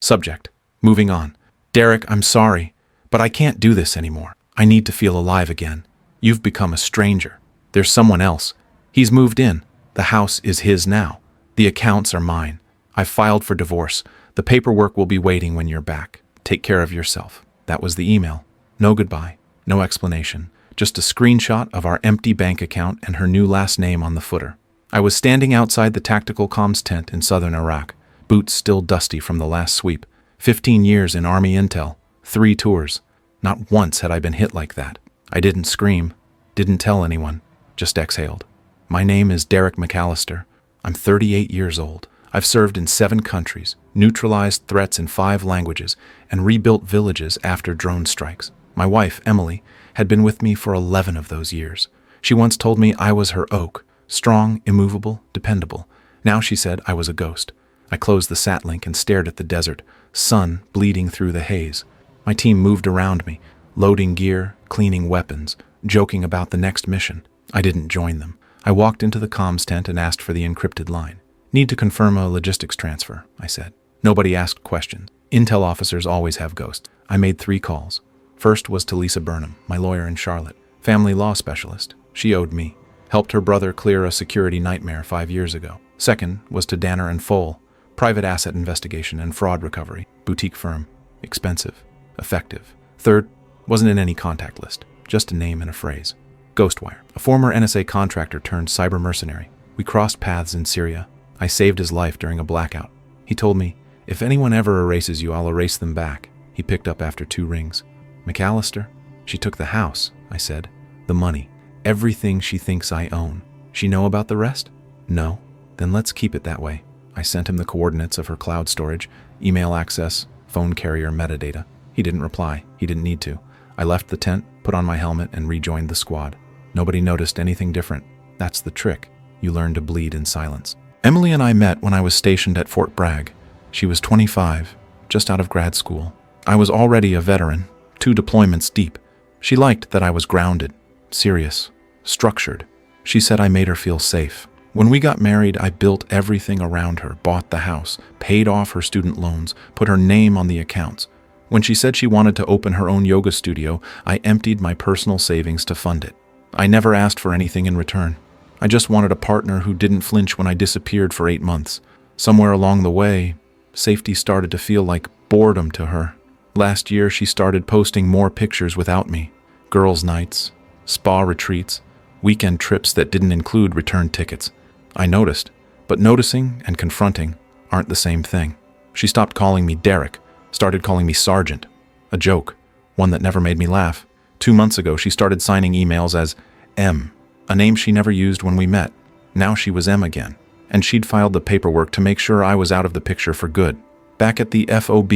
Subject. Moving on. Derek, I'm sorry, but I can't do this anymore. I need to feel alive again. You've become a stranger. There's someone else. He's moved in. The house is his now. The accounts are mine. I've filed for divorce. The paperwork will be waiting when you're back. Take care of yourself. That was the email. No goodbye. No explanation. Just a screenshot of our empty bank account and her new last name on the footer. I was standing outside the tactical comms tent in southern Iraq, boots still dusty from the last sweep. 15 years in Army Intel, 3 tours. Not once had I been hit like that. I didn't scream, didn't tell anyone, just exhaled. My name is Derek McAllister. I'm 38 years old. I've served in 7 countries, neutralized threats in 5 languages, and rebuilt villages after drone strikes. My wife, Emily, had been with me for 11 of those years. She once told me I was her oak, strong, immovable, dependable. Now she said I was a ghost. I closed the sat link and stared at the desert, sun bleeding through the haze. My team moved around me, loading gear, cleaning weapons, joking about the next mission. I didn't join them. I walked into the comms tent and asked for the encrypted line. Need to confirm a logistics transfer, I said. Nobody asked questions. Intel officers always have ghosts. I made 3 calls. First was to Lisa Burnham, my lawyer in Charlotte, family law specialist. She owed me. Helped her brother clear a security nightmare 5 years ago. Second was to Danner and Fole, private asset investigation and fraud recovery, boutique firm, expensive, effective. Third, wasn't in any contact list, just a name and a phrase. Ghostwire, a former NSA contractor turned cyber mercenary. We crossed paths in Syria. I saved his life during a blackout. He told me, if anyone ever erases you, I'll erase them back. He picked up after 2 rings. McAllister? She took the house, I said. The money. Everything she thinks I own. She know about the rest? No. Then let's keep it that way. I sent him the coordinates of her cloud storage, email access, phone carrier metadata. He didn't reply. He didn't need to. I left the tent, put on my helmet, and rejoined the squad. Nobody noticed anything different. That's the trick. You learn to bleed in silence. Emily and I met when I was stationed at Fort Bragg. She was 25, just out of grad school. I was already a veteran, 2 deployments deep. She liked that I was grounded, serious, structured. She said I made her feel safe. When we got married, I built everything around her, bought the house, paid off her student loans, put her name on the accounts. When she said she wanted to open her own yoga studio, I emptied my personal savings to fund it. I never asked for anything in return. I just wanted a partner who didn't flinch when I disappeared for 8 months. Somewhere along the way, safety started to feel like boredom to her. Last year, she started posting more pictures without me. Girls' nights, spa retreats, weekend trips that didn't include return tickets. I noticed, but noticing and confronting aren't the same thing. She stopped calling me Derek, started calling me Sergeant. A joke, one that never made me laugh. 2 months ago, she started signing emails as M, a name she never used when we met. Now she was M again, and she'd filed the paperwork to make sure I was out of the picture for good. Back at the FOB,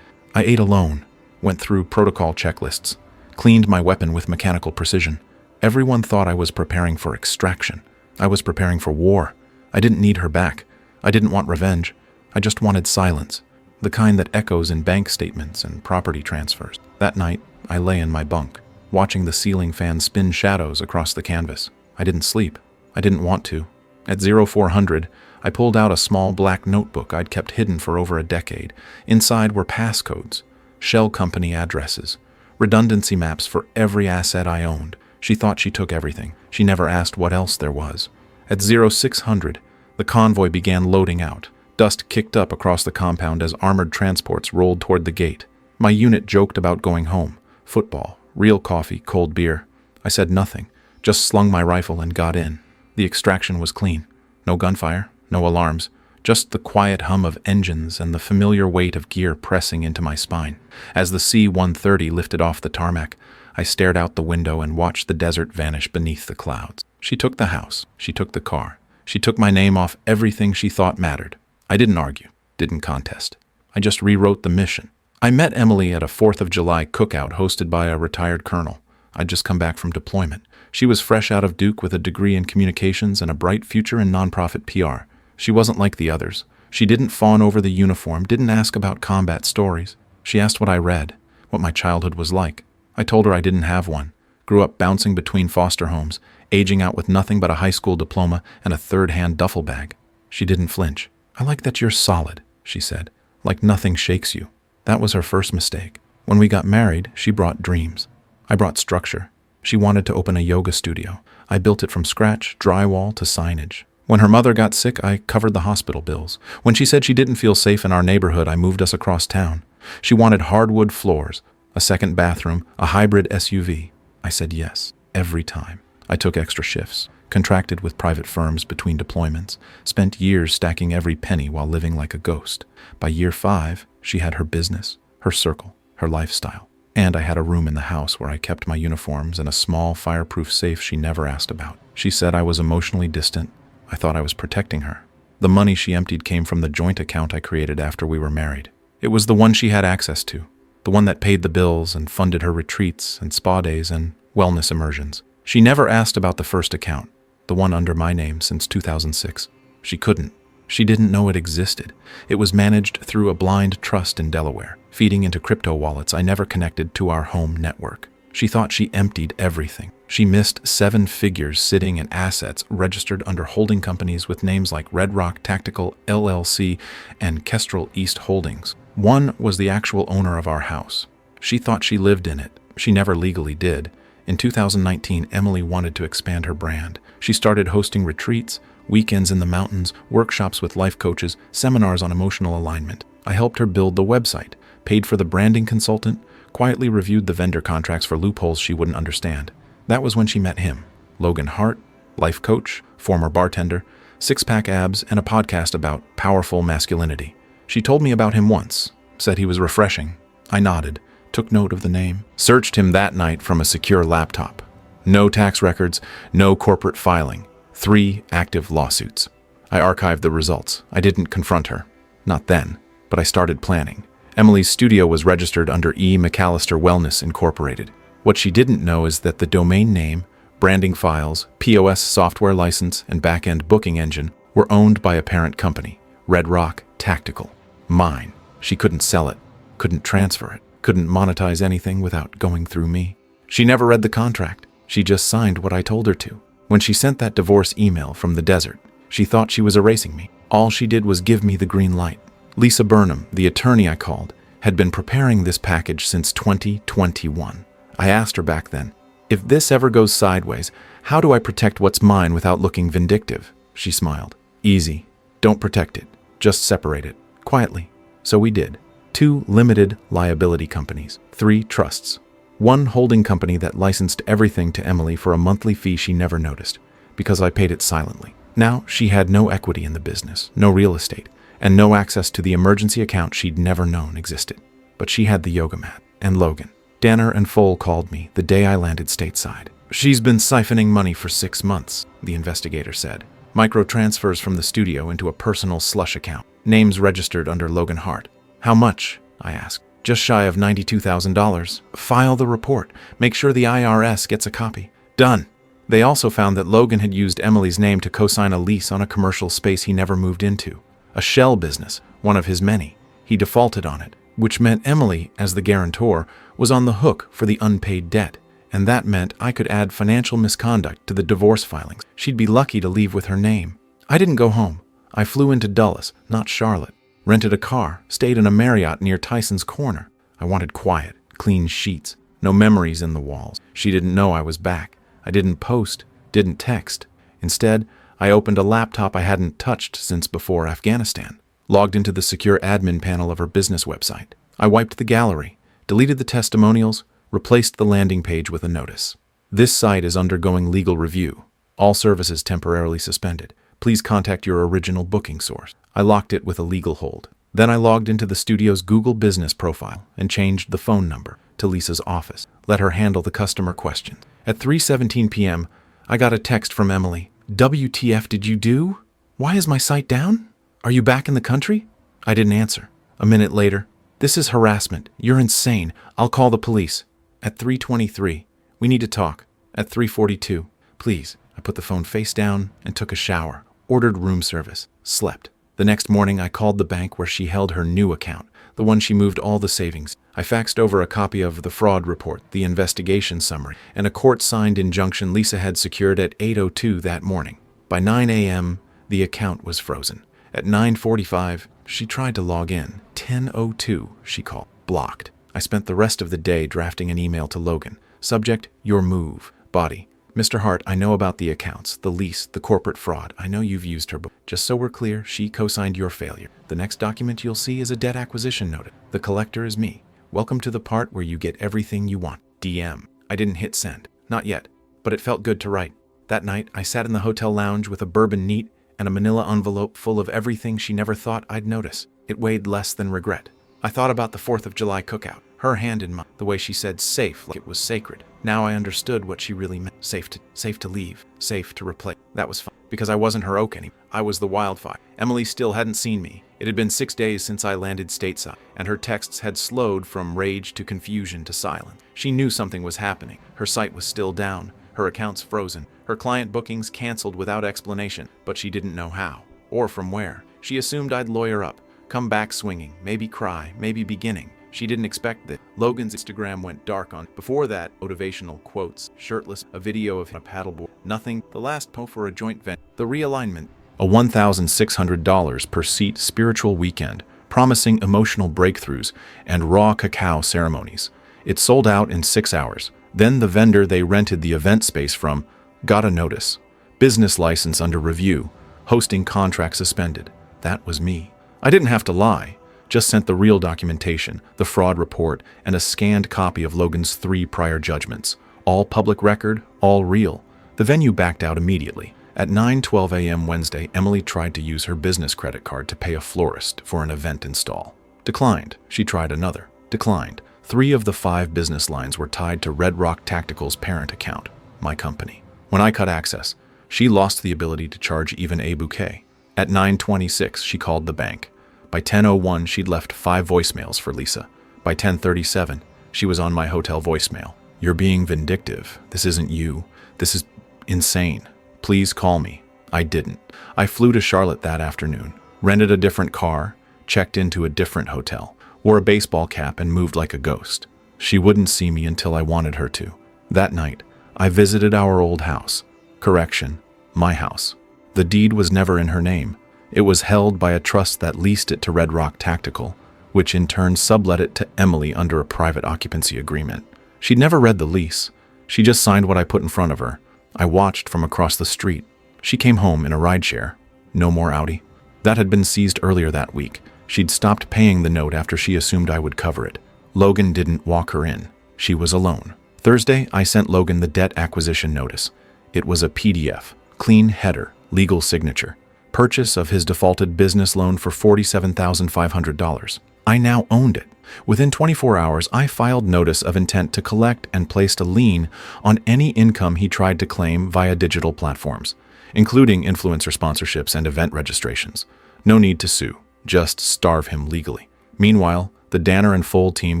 I ate alone, went through protocol checklists, cleaned my weapon with mechanical precision. Everyone thought I was preparing for extraction. I was preparing for war. I didn't need her back. I didn't want revenge. I just wanted silence, the kind that echoes in bank statements and property transfers. That night, I lay in my bunk, watching the ceiling fan spin shadows across the canvas. I didn't sleep. I didn't want to. At 0400, I pulled out a small black notebook I'd kept hidden for over a decade. Inside were passcodes, shell company addresses, redundancy maps for every asset I owned. She thought she took everything. She never asked what else there was. At 0600, the convoy began loading out. Dust kicked up across the compound as armored transports rolled toward the gate. My unit joked about going home. Football, real coffee, cold beer. I said nothing, just slung my rifle and got in. The extraction was clean. No gunfire, no alarms, just the quiet hum of engines and the familiar weight of gear pressing into my spine. As the C-130 lifted off the tarmac, I stared out the window and watched the desert vanish beneath the clouds. She took the house. She took the car. She took my name off everything she thought mattered. I didn't argue, didn't contest. I just rewrote the mission. I met Emily at a 4th of July cookout hosted by a retired colonel. I'd just come back from deployment. She was fresh out of Duke with a degree in communications and a bright future in nonprofit PR. She wasn't like the others. She didn't fawn over the uniform, didn't ask about combat stories. She asked what I read, what my childhood was like. I told her I didn't have one. Grew up bouncing between foster homes, aging out with nothing but a high school diploma and a third-hand duffel bag. She didn't flinch. I like that you're solid, she said. like nothing shakes you. That was her first mistake. When we got married, she brought dreams. I brought structure. She wanted to open a yoga studio. I built it from scratch, drywall to signage. When her mother got sick, I covered the hospital bills. When she said she didn't feel safe in our neighborhood, I moved us across town. She wanted hardwood floors, a second bathroom, a hybrid SUV. I said yes, every time. I took extra shifts, contracted with private firms between deployments, spent years stacking every penny while living like a ghost. By year 5, she had her business, her circle, her lifestyle. And I had a room in the house where I kept my uniforms and a small fireproof safe she never asked about. She said I was emotionally distant. I thought I was protecting her. The money she emptied came from the joint account I created after we were married. It was the one she had access to, the one that paid the bills and funded her retreats and spa days and wellness immersions. She never asked about the first account, the one under my name since 2006. She couldn't. She didn't know it existed. It was managed through a blind trust in Delaware, feeding into crypto wallets I never connected to our home network. She thought she emptied everything. She missed 7 figures sitting in assets registered under holding companies with names like Red Rock Tactical LLC and Kestrel East Holdings. One was the actual owner of our house. She thought she lived in it. She never legally did. In 2019, Emily wanted to expand her brand. She started hosting retreats, weekends in the mountains, workshops with life coaches, seminars on emotional alignment. I helped her build the website, paid for the branding consultant, quietly reviewed the vendor contracts for loopholes she wouldn't understand. That was when she met him. Logan Hart, life coach, former bartender, 6-pack abs, and a podcast about powerful masculinity. She told me about him once, said he was refreshing. I nodded, took note of the name, searched him that night from a secure laptop. No tax records, no corporate filing, 3 active lawsuits. I archived the results. I didn't confront her. Not then, but I started planning. Emily's studio was registered under E. McAllister Wellness Incorporated. What she didn't know is that the domain name, branding files, POS software license, and back-end booking engine were owned by a parent company, Red Rock Tactical. Mine. She couldn't sell it, couldn't transfer it, couldn't monetize anything without going through me. She never read the contract. She just signed what I told her to. When she sent that divorce email from the desert, she thought she was erasing me. All she did was give me the green light. Lisa Burnham, the attorney I called, had been preparing this package since 2021. I asked her back then, if this ever goes sideways, how do I protect what's mine without looking vindictive? She smiled. Easy. Don't protect it. Just separate it. Quietly. So we did. 2 limited liability companies, 3 trusts. 1 holding company that licensed everything to Emily for a monthly fee she never noticed, because I paid it silently. Now she had no equity in the business, no real estate, and no access to the emergency account she'd never known existed. But she had the yoga mat, and Logan. Danner and Fole called me the day I landed stateside. She's been siphoning money for 6 months, the investigator said. Micro-transfers from the studio into a personal slush account. Names registered under Logan Hart. How much? I asked. Just shy of $92,000. File the report. Make sure the IRS gets a copy. Done. They also found that Logan had used Emily's name to co-sign a lease on a commercial space he never moved into. A shell business, one of his many. He defaulted on it, which meant Emily, as the guarantor, was on the hook for the unpaid debt. And that meant I could add financial misconduct to the divorce filings. She'd be lucky to leave with her name. I didn't go home. I flew into Dulles, not Charlotte. Rented a car, stayed in a Marriott near Tyson's Corner. I wanted quiet, clean sheets, no memories in the walls. She didn't know I was back. I didn't post, didn't text. Instead, I opened a laptop I hadn't touched since before Afghanistan, logged into the secure admin panel of her business website. I wiped the gallery, deleted the testimonials, replaced the landing page with a notice. This site is undergoing legal review. All services temporarily suspended. Please contact your original booking source. I locked it with a legal hold. Then I logged into the studio's Google business profile and changed the phone number to Lisa's office. Let her handle the customer questions. At 3:17 p.m., I got a text from Emily. WTF did you do? Why is my site down? Are you back in the country? I didn't answer. A minute later, this is harassment. You're insane. I'll call the police. At 3:23, we need to talk. At 3:42, please. I put the phone face down and took a shower. Ordered room service. Slept. The next morning, I called the bank where she held her new account, the one she moved all the savings. I faxed over a copy of the fraud report, the investigation summary, and a court-signed injunction Lisa had secured at 8:02 that morning. By 9 a.m., the account was frozen. At 9:45, She tried to log in. 10:02, she called. Blocked. I spent the rest of the day drafting an email to Logan. Subject, your move. Body. Mr. Hart, I know about the accounts, the lease, the corporate fraud. I know you've used her, but just so we're clear, she co-signed your failure. The next document you'll see is a debt acquisition notice. The collector is me. Welcome to the part where you get everything you want. DM. I didn't hit send. Not yet, but it felt good to write. That night, I sat in the hotel lounge with a bourbon neat and a manila envelope full of everything she never thought I'd notice. It weighed less than regret. I thought about the 4th of July cookout, her hand in mine, the way she said safe like it was sacred. Now I understood what she really meant. Safe to leave, safe to replace. That was fine, because I wasn't her oak anymore. I was the wildfire. Emily still hadn't seen me. It had been 6 days since I landed stateside, and her texts had slowed from rage to confusion to silence. She knew something was happening. Her site was still down, her accounts frozen, her client bookings canceled without explanation, but she didn't know how, or from where. She assumed I'd lawyer up, come back swinging, maybe cry, maybe beginning. She didn't expect that. Logan's Instagram went dark on. Before that, motivational quotes, shirtless, a video of a paddleboard, nothing, the last po for a joint venture, the realignment. A $1,600 per seat spiritual weekend, promising emotional breakthroughs and raw cacao ceremonies. It sold out in 6 hours. Then the vendor they rented the event space from got a notice. Business license under review. Hosting contract suspended. That was me. I didn't have to lie. Just sent the real documentation, the fraud report, and a scanned copy of Logan's 3 prior judgments. All public record, all real. The venue backed out immediately. At 9:12 a.m. Wednesday, Emily tried to use her business credit card to pay a florist for an event install. Declined. She tried another. Declined. 3 of the 5 business lines were tied to Red Rock Tactical's parent account, my company. When I cut access, she lost the ability to charge even a bouquet. At 9:26, she called the bank. By 10:01, she'd left 5 voicemails for Lisa. By 10:37, she was on my hotel voicemail. You're being vindictive. This isn't you. This is insane. Please call me. I didn't. I flew to Charlotte that afternoon, rented a different car, checked into a different hotel, wore a baseball cap, and moved like a ghost. She wouldn't see me until I wanted her to. That night, I visited our old house. Correction, my house. The deed was never in her name. It was held by a trust that leased it to Red Rock Tactical, which in turn sublet it to Emily under a private occupancy agreement. She'd never read the lease. She just signed what I put in front of her. I watched from across the street. She came home in a rideshare. No more Audi. That had been seized earlier that week. She'd stopped paying the note after she assumed I would cover it. Logan didn't walk her in. She was alone. Thursday, I sent Logan the debt acquisition notice. It was a PDF, clean header, legal signature. Purchase of his defaulted business loan for $47,500. I now owned it. Within 24 hours, I filed notice of intent to collect and placed a lien on any income he tried to claim via digital platforms, including influencer sponsorships and event registrations. No need to sue, just starve him legally. Meanwhile, the Danner and Fold team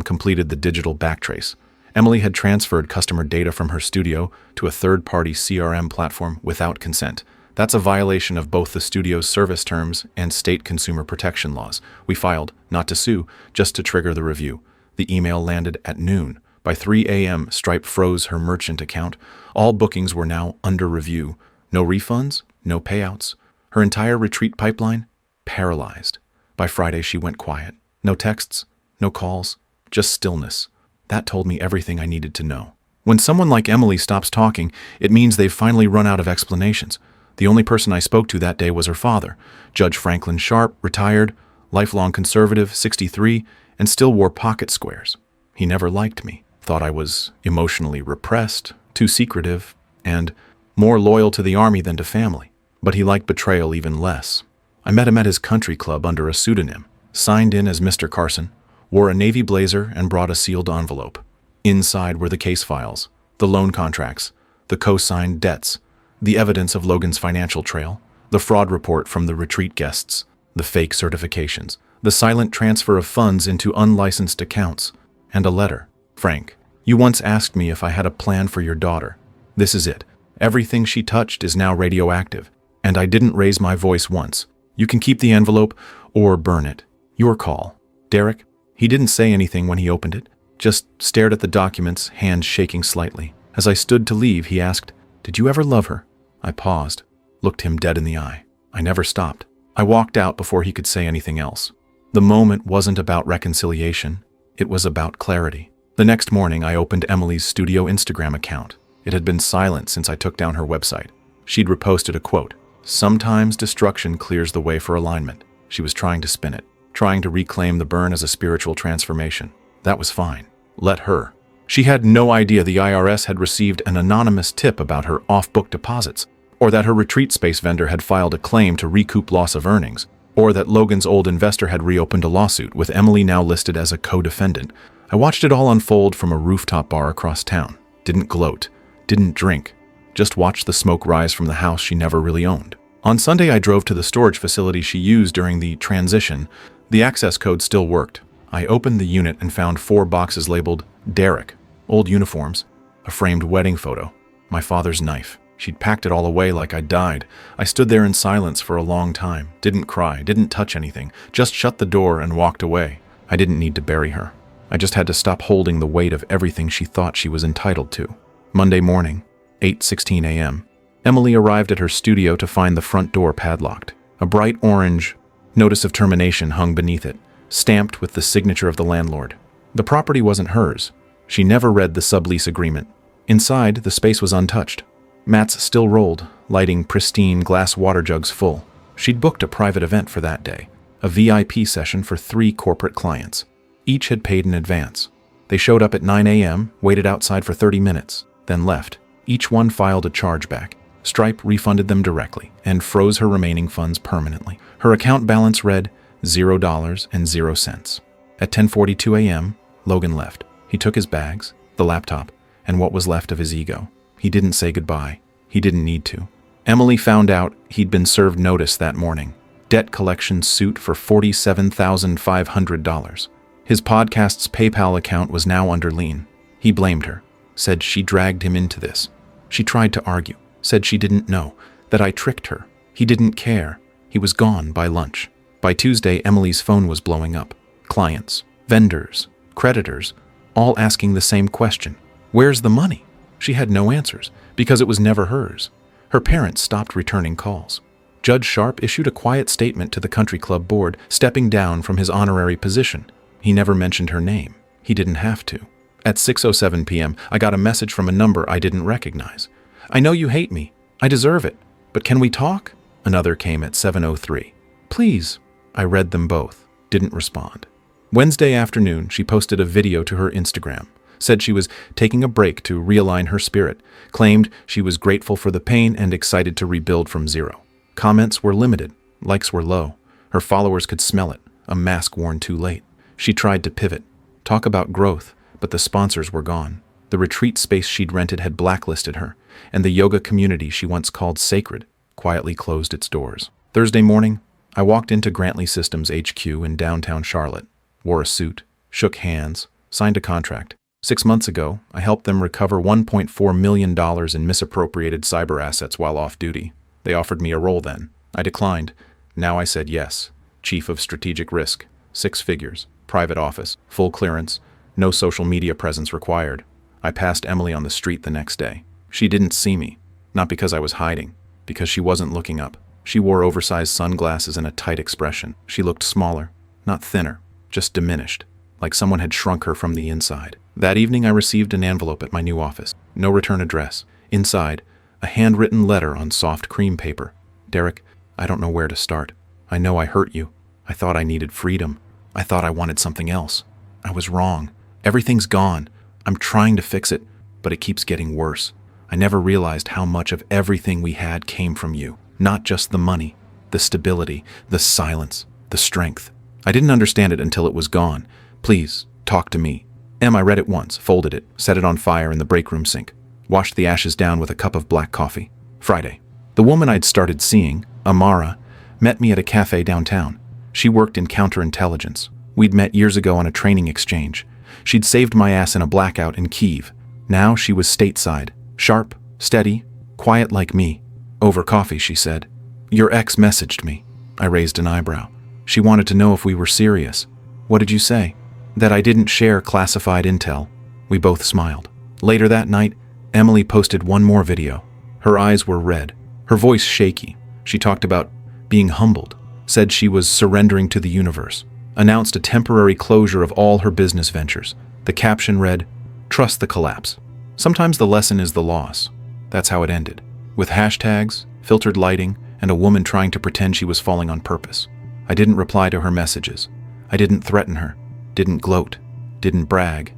completed the digital backtrace. Emily had transferred customer data from her studio to a third-party CRM platform without consent. That's a violation of both the studio's service terms and state consumer protection laws. We filed, not to sue, just to trigger the review. The email landed at noon. By 3 a.m., Stripe froze her merchant account. All bookings were now under review. No refunds, no payouts. Her entire retreat pipeline, paralyzed. By Friday, she went quiet. No texts, no calls, just stillness. That told me everything I needed to know. When someone like Emily stops talking, it means they've finally run out of explanations. The only person I spoke to that day was her father, Judge Franklin Sharp, retired, lifelong conservative, 63, and still wore pocket squares. He never liked me, thought I was emotionally repressed, too secretive, and more loyal to the army than to family. But he liked betrayal even less. I met him at his country club under a pseudonym, signed in as Mr. Carson, wore a navy blazer, and brought a sealed envelope. Inside were the case files, the loan contracts, the co-signed debts, the evidence of Logan's financial trail, the fraud report from the retreat guests, the fake certifications, the silent transfer of funds into unlicensed accounts, and a letter. Frank, you once asked me if I had a plan for your daughter. This is it. Everything she touched is now radioactive, and I didn't raise my voice once. You can keep the envelope or burn it. Your call. Derek, he didn't say anything when he opened it, just stared at the documents, hands shaking slightly. As I stood to leave, he asked, "Did you ever love her?" I paused, looked him dead in the eye. I never stopped. I walked out before he could say anything else. The moment wasn't about reconciliation. It was about clarity. The next morning, I opened Emily's studio Instagram account. It had been silent since I took down her website. She'd reposted a quote, "Sometimes destruction clears the way for alignment." She was trying to spin it, trying to reclaim the burn as a spiritual transformation. That was fine. Let her. She had no idea the IRS had received an anonymous tip about her off-book deposits, or that her retreat space vendor had filed a claim to recoup loss of earnings, or that Logan's old investor had reopened a lawsuit, with Emily now listed as a co-defendant. I watched it all unfold from a rooftop bar across town. Didn't gloat, didn't drink, just watched the smoke rise from the house she never really owned. On Sunday, I drove to the storage facility she used during the transition. The access code still worked. I opened the unit and found 4 boxes labeled Derek, old uniforms, a framed wedding photo, my father's knife. She'd packed it all away like I'd died. I stood there in silence for a long time, didn't cry, didn't touch anything, just shut the door and walked away. I didn't need to bury her. I just had to stop holding the weight of everything she thought she was entitled to. Monday morning, 8:16 a.m., Emily arrived at her studio to find the front door padlocked. A bright orange notice of termination hung beneath it, stamped with the signature of the landlord. The property wasn't hers. She never read the sublease agreement. Inside, the space was untouched. Mats still rolled, lighting pristine glass water jugs full. She'd booked a private event for that day, a VIP session for 3 corporate clients. Each had paid in advance. They showed up at 9 a.m., waited outside for 30 minutes, then left. Each one filed a chargeback. Stripe refunded them directly and froze her remaining funds permanently. Her account balance read $0.00. At 10:42 a.m., Logan left. He took his bags, the laptop, and what was left of his ego. He didn't say goodbye. He didn't need to. Emily found out he'd been served notice that morning. Debt collection suit for $47,500. His podcast's PayPal account was now under lien. He blamed her, said she dragged him into this. She tried to argue, said she didn't know, that I tricked her. He didn't care. He was gone by lunch. By Tuesday, Emily's phone was blowing up. Clients, vendors, creditors, all asking the same question. Where's the money? She had no answers, because it was never hers. Her parents stopped returning calls. Judge Sharp issued a quiet statement to the country club board, stepping down from his honorary position. He never mentioned her name. He didn't have to. At 6:07 p.m., I got a message from a number I didn't recognize. "I know you hate me. I deserve it. But can we talk?" Another came at 7:03. "Please." I read them both. Didn't respond. Wednesday afternoon, she posted a video to her Instagram. Said she was taking a break to realign her spirit. Claimed she was grateful for the pain and excited to rebuild from zero. Comments were limited. Likes were low. Her followers could smell it. A mask worn too late. She tried to pivot. Talk about growth. But the sponsors were gone. The retreat space she'd rented had blacklisted her, and the yoga community she once called sacred quietly closed its doors. Thursday morning, I walked into Grantley Systems HQ in downtown Charlotte, wore a suit, shook hands, signed a contract. 6 months ago, I helped them recover $1.4 million in misappropriated cyber assets while off duty. They offered me a role then. I declined. Now I said yes. Chief of Strategic Risk, 6 figures, private office, full clearance, no social media presence required. I passed Emily on the street the next day. She didn't see me, not because I was hiding, because she wasn't looking up. She wore oversized sunglasses and a tight expression. She looked smaller, not thinner, just diminished, like someone had shrunk her from the inside. That evening I received an envelope at my new office. No return address. Inside, a handwritten letter on soft cream paper. "Derek, I don't know where to start. I know I hurt you. I thought I needed freedom. I thought I wanted something else. I was wrong. Everything's gone. I'm trying to fix it, but it keeps getting worse. I never realized how much of everything we had came from you. Not just the money, the stability, the silence, the strength. I didn't understand it until it was gone. Please, talk to me." I read it once, folded it, set it on fire in the break room sink, washed the ashes down with a cup of black coffee. Friday. The woman I'd started seeing, Amara, met me at a cafe downtown. She worked in counterintelligence. We'd met years ago on a training exchange. She'd saved my ass in a blackout in Kyiv. Now she was stateside, sharp, steady, quiet like me. Over coffee, she said. "Your ex messaged me." I raised an eyebrow. She wanted to know if we were serious. "What did you say?" "That I didn't share classified intel." We both smiled. Later that night, Emily posted one more video. Her eyes were red, her voice shaky. She talked about being humbled, said she was surrendering to the universe, announced a temporary closure of all her business ventures. The caption read, "Trust the collapse. Sometimes the lesson is the loss." That's how it ended, with hashtags, filtered lighting, and a woman trying to pretend she was falling on purpose. I didn't reply to her messages. I didn't threaten her, didn't gloat, didn't brag.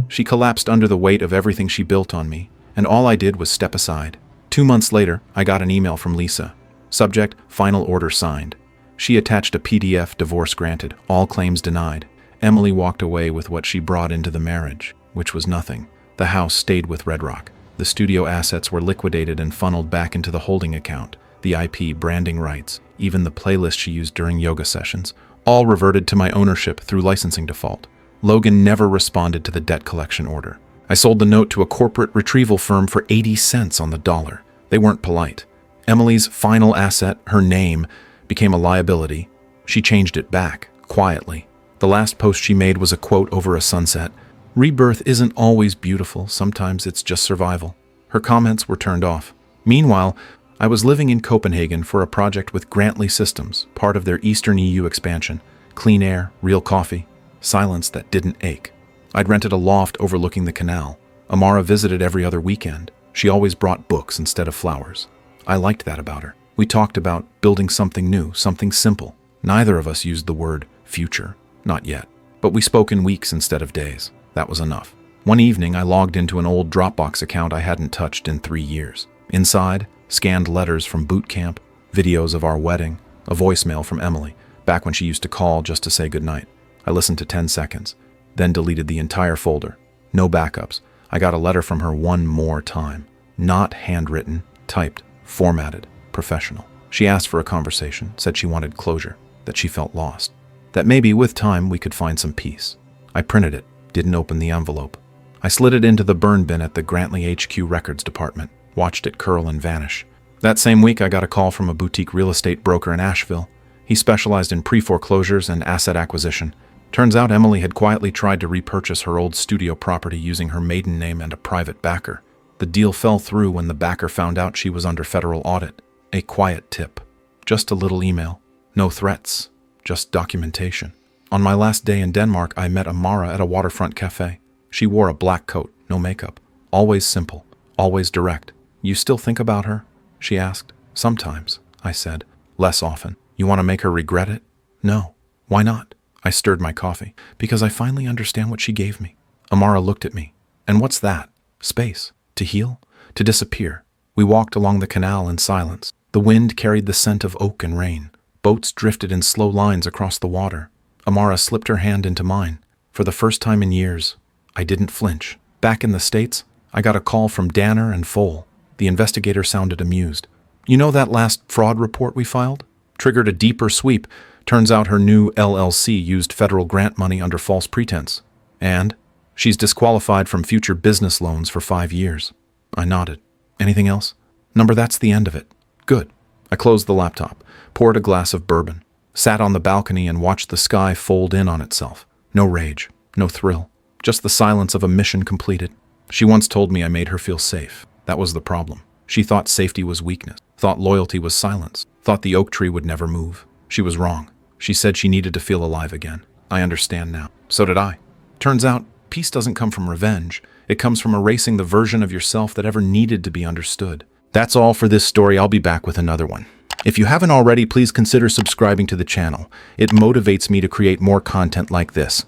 She collapsed under the weight of everything she built on me, and all I did was step aside. 2 months later, I got an email from Lisa. Subject, final order signed. She attached a PDF, divorce granted, all claims denied. Emily walked away with what she brought into the marriage, which was nothing. The house stayed with Red Rock. The studio assets were liquidated and funneled back into the holding account. The IP, branding rights, even the playlist she used during yoga sessions, all reverted to my ownership through licensing default. Logan never responded to the debt collection order. I sold the note to a corporate retrieval firm for 80 cents on the dollar. They weren't polite. Emily's final asset, her name, became a liability. She changed it back, quietly. The last post she made was a quote over a sunset. "Rebirth isn't always beautiful, sometimes it's just survival." Her comments were turned off. Meanwhile, I was living in Copenhagen for a project with Grantley Systems, part of their Eastern EU expansion. Clean air, real coffee, silence that didn't ache. I'd rented a loft overlooking the canal. Amara visited every other weekend. She always brought books instead of flowers. I liked that about her. We talked about building something new, something simple. Neither of us used the word future, not yet. But we spoke in weeks instead of days. That was enough. One evening, I logged into an old Dropbox account I hadn't touched in 3 years. Inside, scanned letters from boot camp, videos of our wedding, a voicemail from Emily, back when she used to call just to say goodnight. I listened to 10 seconds, then deleted the entire folder. No backups. I got a letter from her one more time. Not handwritten, typed, formatted, professional. She asked for a conversation, said she wanted closure, that she felt lost, that maybe with time we could find some peace. I printed it, didn't open the envelope. I slid it into the burn bin at the Grantley HQ records department, watched it curl and vanish. That same week, I got a call from a boutique real estate broker in Asheville. He specialized in pre-foreclosures and asset acquisition. Turns out Emily had quietly tried to repurchase her old studio property using her maiden name and a private backer. The deal fell through when the backer found out she was under federal audit. A quiet tip. Just a little email. No threats. Just documentation. On my last day in Denmark, I met Amara at a waterfront cafe. She wore a black coat, no makeup. Always simple. Always direct. "You still think about her?" she asked. "Sometimes," I said. "Less often." "You want to make her regret it?" "No." "Why not?" I stirred my coffee. "Because I finally understand what she gave me." Amara looked at me. "And what's that?" "Space. To heal. To disappear." We walked along the canal in silence. The wind carried the scent of oak and rain. Boats drifted in slow lines across the water. Amara slipped her hand into mine. For the first time in years, I didn't flinch. Back in the States, I got a call from Danner and Fole. The investigator sounded amused. "You know that last fraud report we filed? Triggered a deeper sweep. Turns out her new LLC used federal grant money under false pretense. And she's disqualified from future business loans for 5 years." I nodded. "Anything else?" "Number, that's the end of it." "Good." I closed the laptop, poured a glass of bourbon, sat on the balcony and watched the sky fold in on itself. No rage, no thrill, just the silence of a mission completed. She once told me I made her feel safe. That was the problem. She thought safety was weakness, thought loyalty was silence, thought the oak tree would never move. She was wrong. She said she needed to feel alive again. I understand now. So did I. Turns out, peace doesn't come from revenge. It comes from erasing the version of yourself that ever needed to be understood. That's all for this story. I'll be back with another one. If you haven't already, please consider subscribing to the channel. It motivates me to create more content like this.